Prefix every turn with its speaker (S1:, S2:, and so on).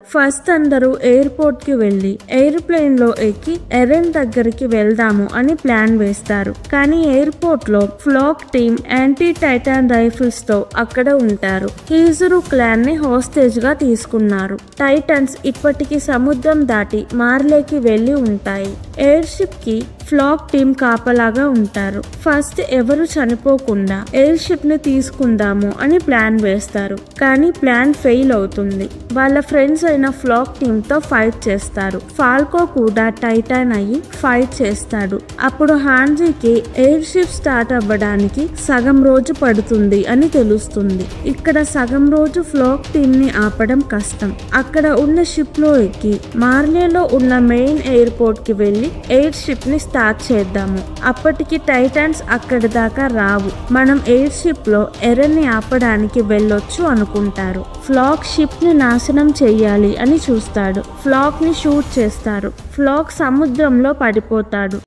S1: First అందరూ airport కి వెళ్లి ఎయిర్ప్లేన్ లో ఎక్కి ఎరెన్ దగ్గరికి వెళ్దాము అని ప్లాన్ వేస్తారు. కానీ ఎయిర్పోర్ట్ లో flak team anti titan rifles తో అక్కడ ఉంటారు. హీజరు క్లాన్ ని హోస్టేజ్ గా తీసుకున్నారు. టైటన్స్ ఇప్పటికి సముద్రం దాటి మార్లేకి వెళ్లి ఉంటాయి. ఎయిర్ షిప్ కి ఫ్లాక్ టీమ్ కాపలాగా ఉంటారు. ఫస్ట్ ఎవరు చనిపోకుండా ఎయిర్ షిప్ ని తీసుకుందాము అని ప్లాన్ వేస్తారు. కానీ ప్లాన్ ఫెయిల్ అవుతుంది. వాళ్ళ ఫ్రెండ్స్ అయిన ఫ్లాక్ టీమ్ తో ఫైట్ చేస్తారు. ఫాల్కో కూడా టైటాన్ అయ్యి ఫైట్ చేస్తాడు. అప్పుడు హాన్జీకి ఎయిర్ షిప్ స్టార్ట్ అవ్వడానికి సగం రోజు పడుతుంది అని తెలుస్తుంది. ఇక్కడ సగం రోజు ఫ్లాక్ టీమ్ ని ఆపడం కష్టం. అక్కడ ఉన్న షిప్ లో ఎక్కి మార్లేలో ఉన్న మెయిన్ ఎయిర్పోర్ట్ కి వెళ్లి ఎయిర్ షిప్ ని స్టార్ట్ చేద్దాము. అప్పటికి టైటాన్స్ అక్కడి దాకా రావు. మనం ఎయిర్ షిప్ లో ఎరెన్ ని ఆపడానికి వెళ్ళొచ్చు అనుకుంటారు. ఫ్లాక్ షిప్ ని నాశనం చెయ్యాలి అని చూస్తాడు. ఫ్లాక్ ని షూట్ చేస్తారు. ఫ్లాక్ సముద్రంలో పడిపోతాడు.